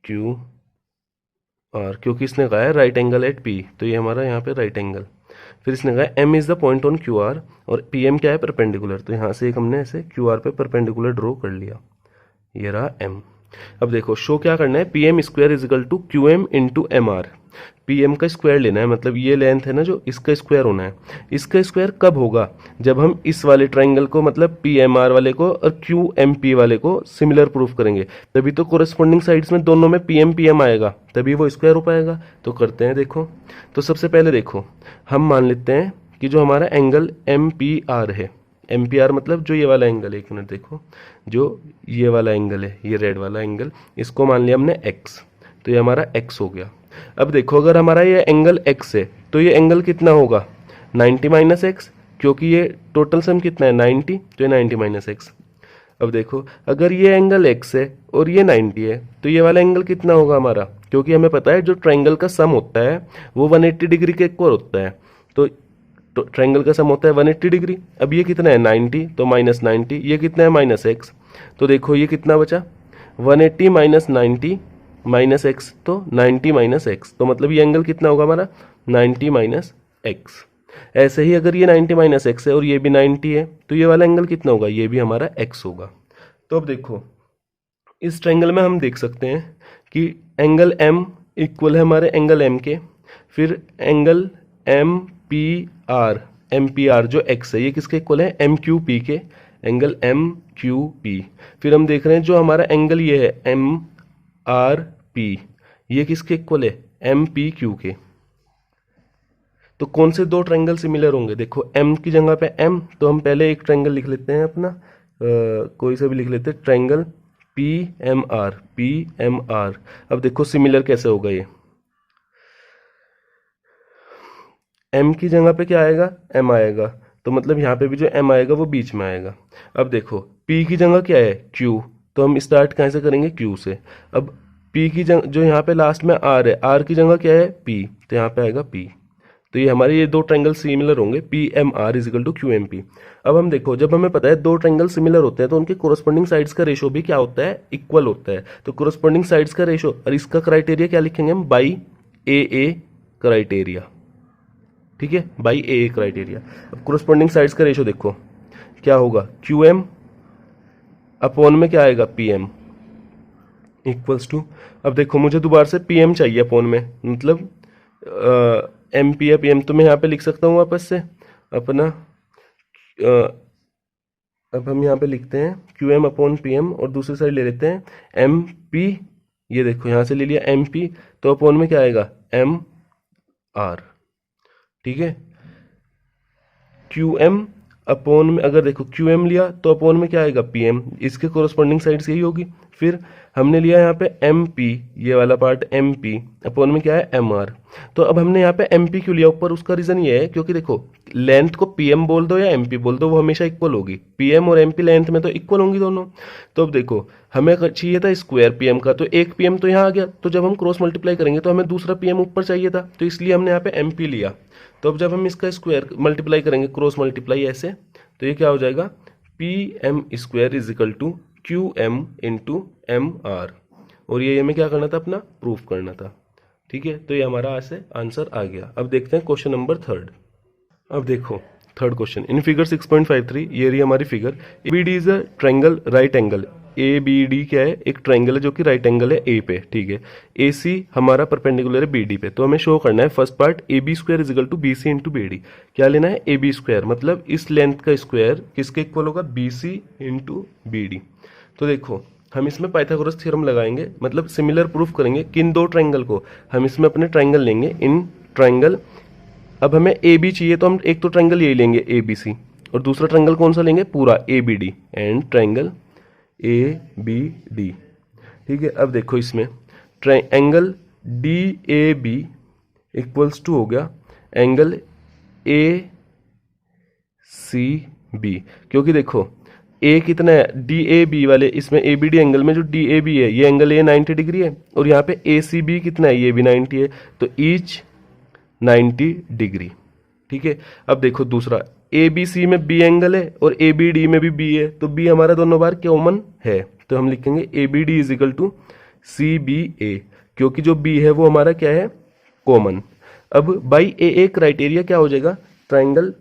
Q are, क्योंकि इसने कहा है राइट एंगल एट पी, तो ये हमारा यहाँ पे राइट एंगल। फिर इसने कहा M is the point on Q R और पी एम क्या है परपेंडिकुलर, तो यहाँ से एक हमने ऐसे क्यू आर पे परपेंडिकुलर ड्रॉ कर लिया, ये रहा एम। अब देखो शो क्या करना है, P M square is equal to Q M into M R. P M का स्क्वायर लेना है, मतलब ये लेंथ है ना जो, इसका स्क्वायर होना है। इसका स्क्वायर कब होगा, जब हम इस वाले ट्राइंगल को मतलब पी एम आर वाले को और क्यू एम पी वाले को सिमिलर प्रूफ करेंगे, तभी तो कोरेस्पॉन्डिंग साइड्स में दोनों में पी एम आएगा, तभी वो स्क्वायर हो पाएगा। तो करते हैं देखो, तो सबसे पहले देखो हम मान लेते हैं कि जो हमारा एंगल एम पी आर है, एम पी आर मतलब जो ये वाला एंगल है, एक मिनट देखो, जो ये वाला एंगल है, ये रेड वाला एंगल, इसको मान लिया हमने एक्स, तो ये हमारा एक्स हो गया। अब देखो अगर हमारा ये एंगल एक्स है तो ये एंगल कितना होगा 90 माइनस एक्स, क्योंकि ये टोटल सम कितना है 90, तो ये 90 माइनस एक्स। अब देखो अगर ये एंगल एक्स है और ये 90 है तो ये वाला एंगल कितना होगा हमारा, क्योंकि हमें पता है जो ट्राइंगल का सम होता है वो 180 डिग्री के इक्वल होता है, तो ट्राइंगल का सम होता है 180 डिग्री। अब ये कितना है 90, तो माइनस 90, ये कितना है माइनस एक्स, तो देखो ये कितना बचा 180 माइनस 90 माइनस एक्स, तो 90 माइनस एक्स, तो मतलब ये एंगल कितना होगा हमारा 90 माइनस एक्स। ऐसे ही अगर ये 90 माइनस एक्स है और ये भी 90 है तो ये वाला एंगल कितना होगा, ये भी हमारा एक्स होगा। तो अब देखो इस ट्राइंगल में हम देख सकते हैं कि एंगल एम इक्वल है हमारे एंगल एम के, फिर एंगल एम पी आर जो एक्स है ये किसके इक्वल है एम क्यू पी के, एंगल एम क्यू पी। फिर हम देख रहे हैं जो हमारा एंगल ये है एम आर पी, ये किसके इक्वल है एम पी क्यू के। तो कौन से दो ट्रायंगल सिमिलर होंगे, देखो एम की जगह पे एम, तो हम पहले एक ट्रायंगल लिख लेते हैं अपना, कोई सा भी लिख लेते हैं, ट्रायंगल PMR। अब देखो सिमिलर कैसे होगा ये, M की जगह पे क्या आएगा, M आएगा, तो मतलब यहाँ पे भी जो M आएगा वो बीच में आएगा। अब देखो P की जगह क्या है, Q, तो हम स्टार्ट कहाँ से करेंगे, Q से। अब P की जगह जो यहाँ पे लास्ट में R है, R की जगह क्या है, P, तो यहाँ पे आएगा P। तो ये हमारे ये दो ट्रायंगल सिमिलर होंगे, PMR is equal to QMP। अब हम देखो, जब हमें पता है दो ट्रायंगल सिमिलर होते हैं तो उनके कोरस्पॉन्डिंग साइड्स का रेशो भी क्या होता है, इक्वल होता है। तो कोरस्पॉन्डिंग साइड्स का रेशो, और इसका क्राइटेरिया क्या लिखेंगे हम, बाई AA क्राइटेरिया। ठीक है, बाई AA क्राइटेरिया। अब कोरस्पॉन्डिंग साइड्स का रेशो देखो क्या होगा, QM अपॉन में क्या आएगा, PM इक्वल्स टू, अब देखो मुझे दोबारा से PM चाहिए अपॉन में, मतलब MP या PM, तो मैं यहाँ पे लिख सकता हूँ वापस से अपना, अब हम यहाँ पे लिखते हैं QM अपॉन PM और दूसरी साइड ले लेते हैं MP। ये देखो यहाँ से ले लिया MP, तो अपॉन में क्या आएगा, MR। ठीक है, QM अपॉन में, अगर देखो QM लिया तो अपॉन में क्या आएगा, PM, इसके कोरस्पॉन्डिंग साइड्स यही होगी। फिर हमने लिया यहाँ पे MP, ये वाला पार्ट MP, अपॉन में क्या है, MR। तो अब हमने यहाँ पे MP क्यों लिया ऊपर, उसका रीजन ये है क्योंकि देखो लेंथ को PM बोल दो या MP बोल दो, वो हमेशा इक्वल होगी। PM और MP लेंथ में तो इक्वल होंगी दोनों। तो अब देखो हमें चाहिए था स्क्वायर PM का, तो एक PM तो यहाँ आ गया, तो जब हम क्रॉस मल्टीप्लाई करेंगे तो हमें दूसरा PM ऊपर चाहिए था, तो इसलिए हमने यहाँ पे MP लिया। तो अब जब हम इसका स्क्वायर मल्टीप्लाई करेंगे, क्रॉस मल्टीप्लाई ऐसे, तो ये क्या हो जाएगा, PM square is equal to QM into MR। और ये हमें क्या करना था, अपना प्रूफ करना था। ठीक है, तो ये हमारा आज से आंसर आ गया। अब देखते हैं क्वेश्चन नंबर 3। अब देखो थर्ड क्वेश्चन, इन फिगर 6.53, ये रही हमारी figure, ABD is a triangle right angle. ABD क्या है, एक ट्रायंगल है जो कि राइट एंगल है A पे। ठीक है, AC हमारा परपेंडिकुलर है BD पे। तो हमें शो करना है first part, AB square is equal to BC into BD। क्या लेना है, AB स्क्वायर, मतलब इस लेंथ का स्क्वायर किसके इक्वल होगा, BC इंटू BD। तो देखो हम इसमें पाइथागोरस थ्योरम लगाएंगे, मतलब सिमिलर प्रूफ करेंगे किन दो ट्रायंगल को, हम इसमें अपने ट्रायंगल लेंगे, इन ट्रायंगल। अब हमें AB चाहिए तो हम एक तो ट्रायंगल यही लेंगे ABC, और दूसरा ट्रायंगल कौन सा लेंगे, पूरा ABD, एंड ट्रायंगल ABD। ठीक है, अब देखो इसमें एंगल DAB इक्वल्स टू हो गया एंगल ACB, क्योंकि देखो A कितना है, DAB वाले इसमें ABD एंगल में जो DAB है, ये एंगल A 90 डिग्री है, और यहाँ पे ACB कितना है, ये भी 90 है, तो ईच 90 डिग्री। ठीक है, अब देखो दूसरा ABC में B एंगल है और ABD में भी B है, तो B हमारा दोनों बार कॉमन है, तो हम लिखेंगे ABD is equal to CBA, क्योंकि जो B है वो हमारा क्या है, कॉमन। अब बाई AA क्राइटेरिया क्या हो जाएगा, ट्राइंगल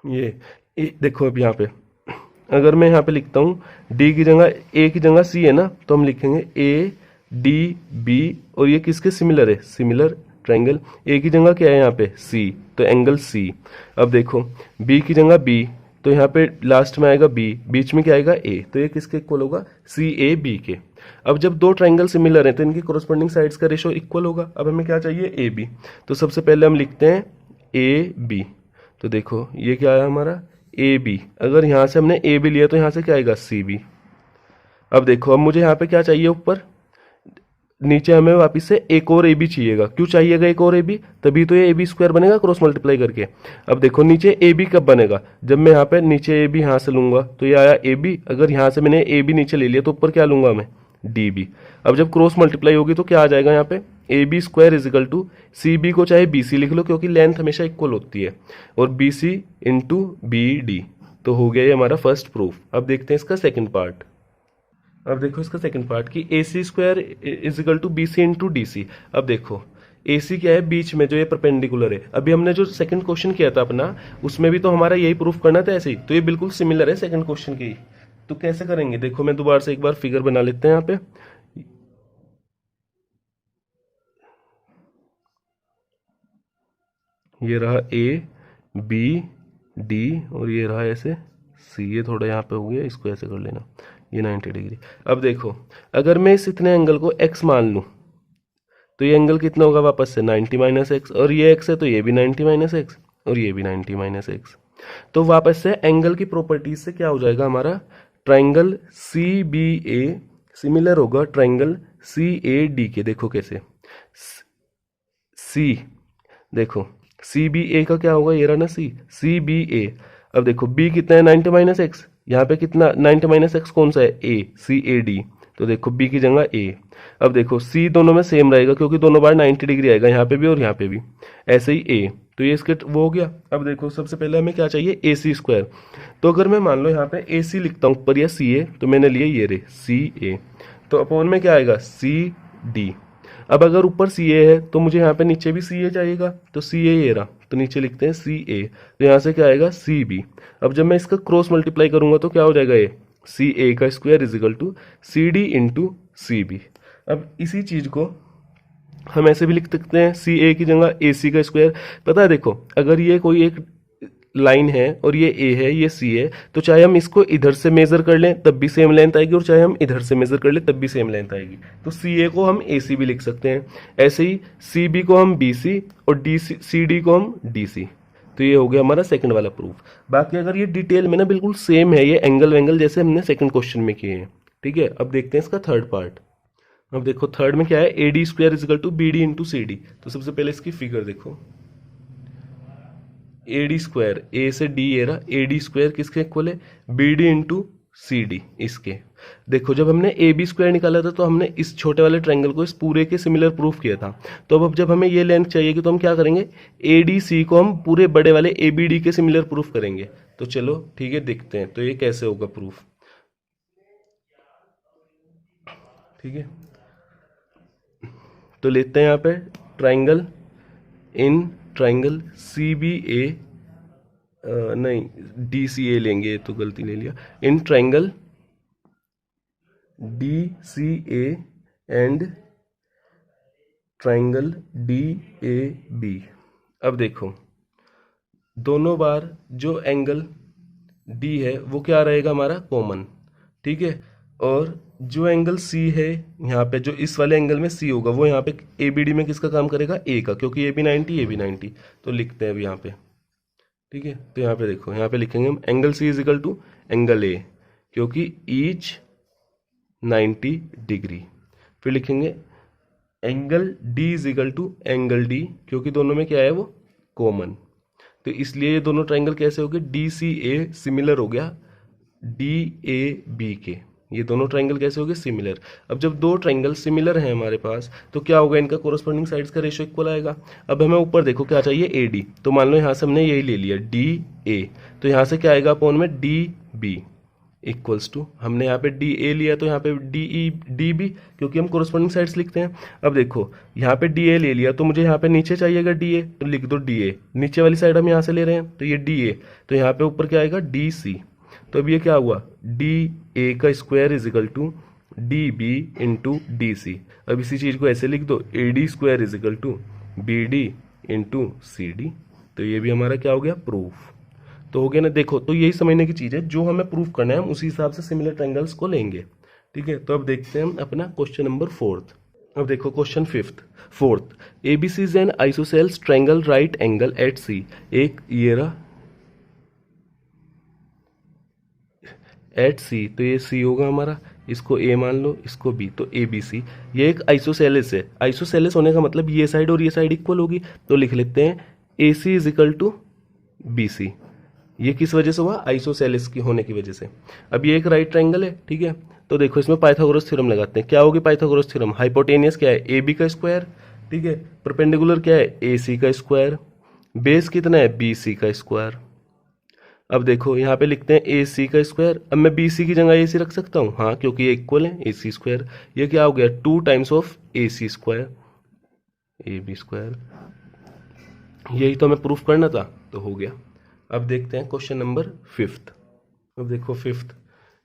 ये देखो अब यहाँ पे अगर मैं यहाँ पे लिखता हूँ D की जगह A की जगह C है ना, तो हम लिखेंगे ADB, और ये किसके सिमिलर है, सिमिलर ट्रायंगल। A की जगह क्या है यहाँ पे, C, तो एंगल C। अब देखो B की जगह B, तो यहाँ पे लास्ट में आएगा B, बीच में क्या आएगा A, तो ये किसके इक्वल होगा, CAB के। अब जब दो ट्रायंगल सिमिलर हैं तो इनकी कोरस्पॉन्डिंग साइड्स का रेशो इक्वल होगा। अब हमें क्या चाहिए, AB, तो सबसे पहले हम लिखते हैं AB। तो देखो ये क्या है हमारा AB, अगर यहाँ से हमने AB लिया तो यहाँ से क्या आएगा, CB। अब देखो अब मुझे यहाँ पे क्या चाहिए, ऊपर नीचे हमें वापस से एक और AB चाहिएगा। क्यों चाहिएगा एक और AB, तभी तो ये AB स्क्वायर बनेगा क्रॉस मल्टीप्लाई करके। अब देखो नीचे AB कब बनेगा, जब मैं यहाँ पे नीचे AB यहाँ से लूंगा, तो ये आया AB। अगर यहाँ से मैंने AB नीचे ले लिया तो ऊपर क्या लूंगा मैं, DB। अब जब क्रॉस मल्टीप्लाई होगी तो क्या आ जाएगा यहाँ पे, AB square is equal to CB को चाहे BC लिख लो, क्योंकि लेंथ हमेशा इक्वल होती है, और BC इंटू BD। तो हो गया ये हमारा फर्स्ट प्रूफ। अब देखते हैं इसका सेकंड पार्ट। अब देखो इसका सेकंड पार्ट कि AC square is equal to BC into DC। अब देखो AC क्या है, बीच में जो ये परपेंडिकुलर है। अभी हमने जो सेकंड क्वेश्चन किया था अपना, उसमें भी तो हमारा यही प्रूफ करना था ऐसे ही, तो ये बिल्कुल सिमिलर है सेकंड क्वेश्चन की। तो कैसे करेंगे, देखो मैं दोबारा से एक बार फिगर बना लेते हैं यहाँ पे। ये रहा ABD और ये रहा ऐसे C, ये थोड़ा यहाँ पे हो गया, इसको ऐसे कर लेना, ये 90 डिग्री। अब देखो अगर मैं इस इतने एंगल को x मान लूँ तो ये एंगल कितना होगा, वापस से 90 माइनस एक्स, और ये x है तो ये भी 90 माइनस एक्स, और ये भी 90 माइनस एक्स। तो वापस से एंगल की प्रॉपर्टीज से क्या हो जाएगा हमारा, triangle C B a similar होगा ट्राइंगल सी ए डी के। देखो कैसे, सी, देखो सी बी ए का क्या होगा, ये रहा ना सी बी ए। अब देखो बी कितना है 90 माइनस एक्स, यहाँ पे कितना 90 माइनस एक्स कौन सा है, ए, सी ए डी। तो देखो बी की जगह ए। अब देखो सी दोनों में सेम रहेगा क्योंकि दोनों बार 90 डिग्री आएगा, यहाँ पे भी और यहाँ पे भी, ऐसे ही ए। तो ये इसके वो हो गया। अब देखो सबसे पहले हमें क्या चाहिए, ए सी स्क्वायर। तो अगर मैं मान लो यहाँ पे ए सी लिखता हूँ ऊपर या सी ए, तो मैंने लिए ये रे सी ए, तो अपॉन में क्या आएगा सी डी। अब अगर ऊपर सी ए है तो मुझे यहाँ पे नीचे भी सी ए चाहिएगा, तो सी ए ये रहा, तो नीचे लिखते हैं सी ए। तो यहाँ से क्या आएगा सी बी। अब जब मैं इसका क्रॉस मल्टीप्लाई करूंगा तो क्या हो जाएगा, ये सी ए का square is equal to C D into C B. अब इसी चीज को हम ऐसे भी लिख सकते हैं, सी ए की जगह ए सी का स्क्वायर। पता है देखो, अगर ये कोई एक लाइन है और ये ए है ये सी है, तो चाहे हम इसको इधर से मेजर कर लें तब भी सेम लेंथ आएगी, और चाहे हम इधर से मेजर कर लें तब भी सेम लेंथ आएगी। तो सी ए को हम ए सी भी लिख सकते हैं, ऐसे ही सी बी को हम बी सी और डी सी डी को हम डी सी। तो ये हो गया हमारा सेकंड वाला प्रूफ। बाकी अगर ये डिटेल में ना बिल्कुल सेम है, ये एंगल वेंगल जैसे हमने सेकंड क्वेश्चन में किए हैं। ठीक है, अब देखते हैं इसका थर्ड पार्ट। अब देखो थर्ड में क्या है, A D square is equal to B D into C D. तो सबसे पहले इसकी फिगर देखो, ए डी स्क्वायर, ए से डी ये रहा, ए डी स्क्वायर किसके इक्वल है, B D into C D इसके। देखो जब हमने ए बी स्क्वायर निकाला था तो हमने इस छोटे वाले ट्रायंगल को इस पूरे के सिमिलर प्रूफ किया था। तो अब जब हमें ये लेंथ चाहिए तो हम क्या करेंगे, ए डी सी को हम पूरे बड़े वाले ए बी डी के सिमिलर प्रूफ करेंगे। तो चलो ठीक है, देखते हैं तो ये कैसे होगा प्रूफ। ठीक है, तो लेते हैं यहाँ पे triangle, in triangle C B A, नहीं डी सी ए लेंगे, तो गलती ले लिया। In triangle D C A and triangle D A B. अब देखो दोनों बार जो एंगल डी है वो क्या रहेगा हमारा कॉमन। ठीक है, और जो एंगल सी है यहाँ पे, जो इस वाले एंगल में सी होगा वो यहाँ पे ए बी डी में किसका काम करेगा, ए का, क्योंकि ए बी 90 ए बी 90। तो लिखते हैं अभी यहाँ पे। ठीक है, तो यहाँ पे देखो, यहाँ पे लिखेंगे हम angle C is equal to angle A, क्योंकि ईच 90 डिग्री। फिर लिखेंगे angle D is equal to angle D, क्योंकि दोनों में क्या है वो कॉमन। तो इसलिए ये दोनों ट्राइंगल कैसे हो गए, डी सी ए सिमिलर हो गया डी ए बी के। ये दोनों ट्राइंगल कैसे हो गए, सिमिलर। अब जब दो ट्राइंगल सिमिलर हैं हमारे पास तो क्या होगा, इनका कोरस्पॉन्डिंग साइड्स का रेशियो इक्वल आएगा। अब हमें ऊपर देखो क्या चाहिए, ए डी। तो मान लो यहाँ से हमने यही ले लिया डी ए, तो यहाँ से क्या आएगा अपॉन में डी बी इक्वल्स टू, हमने यहाँ पे डी ए लिया तो यहाँ पे डी ई डी बी, क्योंकि हम कोरस्पॉन्डिंग साइड्स लिखते हैं। अब देखो यहाँ पे डी ए ले लिया तो मुझे यहाँ पे नीचे चाहिएगा डी ए, तो लिख दो डी ए। नीचे वाली साइड हम यहाँ से ले रहे हैं तो ये डी ए, तो यहाँ पे ऊपर क्या आएगा डी सी। तो अब ये क्या हुआ, डी ए का square is equal to D B into D C. अब इसी चीज को ऐसे लिख दो, A D square is equal to B D into C D. तो ये भी हमारा क्या हो गया, प्रूफ। तो हो गया ना। देखो तो यही समझने की चीज है, जो हमें प्रूफ करना है हम उसी हिसाब से सिमिलर ट्रायंगल्स को लेंगे। ठीक है, तो अब देखते हैं हम अपना क्वेश्चन नंबर फोर्थ। अब देखो question fourth, ABC is an isosceles triangle right angle at C. एक ये रहा एट सी, तो ये सी होगा हमारा, इसको ए मान लो, इसको बी, तो ए बी सी। ये एक आइसोसेलेस है। आइसोसेलेस होने का मतलब ये साइड और ये साइड इक्वल होगी, तो लिख लेते हैं A C is equal to B C. ये किस वजह से हुआ, आइसोसेलेस की होने की वजह से। अब ये एक राइट ट्रायंगल है। ठीक है, तो देखो इसमें पाइथागोरस थ्योरम लगाते हैं। क्या होगी पाइथागोरस थ्योरम, हाइपोटेनियस क्या है, ए बी का स्क्वायर। ठीक है, परपेंडिकुलर क्या है, ए सी का स्क्वायर। बेस कितना है, बी सी का स्क्वायर। अब देखो यहाँ पे लिखते हैं ए सी का स्क्वायर। अब मैं बी सी की जगह ए सी रख सकता हूँ, हाँ, क्योंकि ये इक्वल है, ए सी स्क्वायर। ये क्या हो गया, 2 times of A C square, A B square. यही तो हमें प्रूफ करना था, तो हो गया। अब देखते हैं क्वेश्चन नंबर 5। अब देखो 5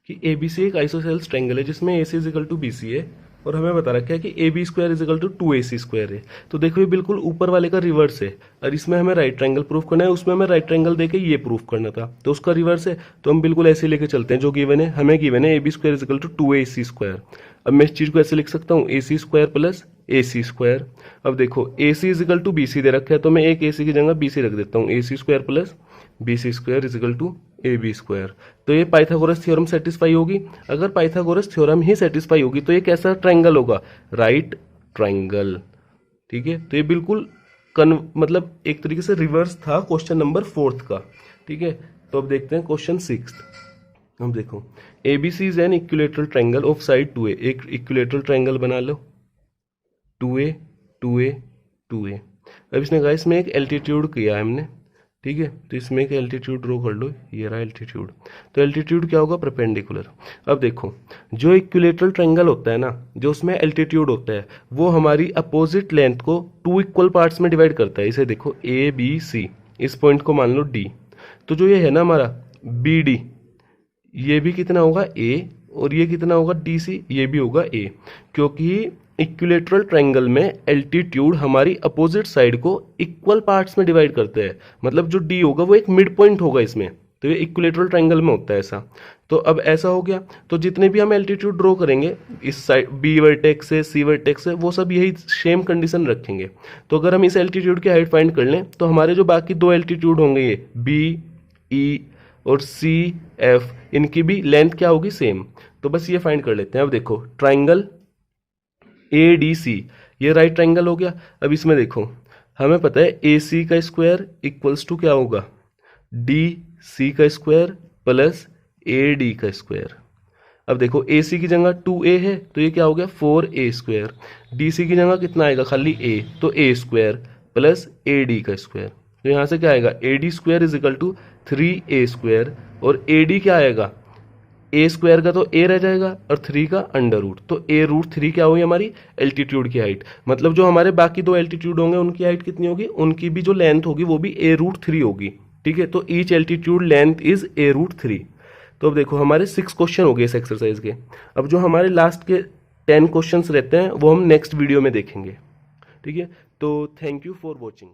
कि ए बी सी एक आइसोसेल्स ट्रायंगल है जिसमें A C is equal to B C है, और हमें बता रखा है कि A B square is equal to 2ac square है। तो देखो ये बिल्कुल ऊपर वाले का रिवर्स है, और इसमें हमें राइट ट्रायंगल प्रूफ करना है, उसमें हमें राइट ट्रायंगल देके ये प्रूफ करना था, तो उसका रिवर्स है। तो हम बिल्कुल ऐसे लेके चलते हैं, जो गिवन है, हमें गिवन है A B square is equal to 2ac square. अब मैं इस चीज को ऐसे लिख सकता हूँ, A C square plus A C square. अब देखो A C is equal to B C दे रखा है, तो मैं एक ए सी की जगह बी सी रख देता हूँ, A C square plus B C square is equal to A B square. तो ये पाइथागोरस थ्योरम सेटिस्फाई होगी। अगर पाइथागोरस थ्योरम ही सेटिस्फाई होगी तो ये कैसा ट्रायंगल होगा, राइट ट्रायंगल। ठीक है, तो ये बिल्कुल मतलब एक तरीके से रिवर्स था क्वेश्चन नंबर 4 का। ठीक है, तो अब देखते हैं क्वेश्चन 6। हम देखो ABC is an equilateral triangle of side 2A। एक इक्विलेटरल ट्रायंगल बना लो, 2A 2A 2A। अब इसने कहा इसमें एक एल्टीट्यूड किया है हमने। ठीक है, तो इसमें एक एल्टीट्यूड ड्रॉ कर लो, ये रहा एल्टीट्यूड। तो एल्टीट्यूड क्या होगा, परपेंडिकुलर। अब देखो जो इक्विलेटरल ट्रायंगल होता है ना, जो उसमें एल्टीट्यूड होता है वो हमारी अपोजिट लेंथ को 2 इक्वल पार्ट्स में डिवाइड करता है। इसे देखो ABC, इस पॉइंट को मान लो D। तो जो ये है ना हमारा BD, ये भी कितना होगा A, और ये कितना होगा DC, ये भी होगा A। क्योंकि इक्विलेटरल ट्रायंगल में एल्टीट्यूड हमारी अपोजिट साइड को इक्वल पार्ट्स में डिवाइड करते हैं। मतलब जो D होगा वो एक मिड पॉइंट होगा इसमें। तो ये इक्विलेटरल ट्रायंगल में होता है ऐसा। तो अब ऐसा हो गया, तो जितने भी हम एल्टीट्यूड ड्रॉ करेंगे इस साइड B वर्टेक्स से C वर्टेक्स से, वो सब यही सेम कंडीशन रखेंगे। तो अगर हम इस एल्टीट्यूड की हाइट फाइंड कर लें तो हमारे जो बाकी दो एल्टीट्यूड होंगे ये B E और CF, इनकी भी लेंथ क्या होगी, सेम। तो बस ये फाइंड कर लेते हैं। अब देखो ट्रायंगल ADC, ये राइट ट्रायंगल हो गया। अब इसमें देखो हमें पता है AC का स्क्वायर इक्वल्स टू क्या होगा, DC का स्क्वायर प्लस AD का स्क्वायर। अब देखो AC की जगह 2A है तो ये क्या हो गया 4A स्क्वायर। DC की जगह कितना आएगा, खाली A, तो A स्क्वायर प्लस AD का स्क्वायर। तो यहाँ से क्या आएगा, AD square is equal to 3A square, और AD क्या आएगा, A स्क्वायर का तो A रह जाएगा और 3 का अंडर रूट। तो A√3 क्या होगी हमारी एल्टीट्यूड की हाइट। मतलब जो हमारे बाकी दो एल्टीट्यूड होंगे उनकी हाइट कितनी होगी, उनकी भी जो लेंथ होगी वो भी A√3 होगी। ठीक है, तो each altitude length is A√3। तो अब देखो हमारे 6 क्वेश्चन हो गए इस एक्सरसाइज के। अब जो हमारे लास्ट के 10 क्वेश्चंस रहते हैं वो हम नेक्स्ट वीडियो में देखेंगे। ठीक है, तो थैंक यू फॉर वॉचिंग।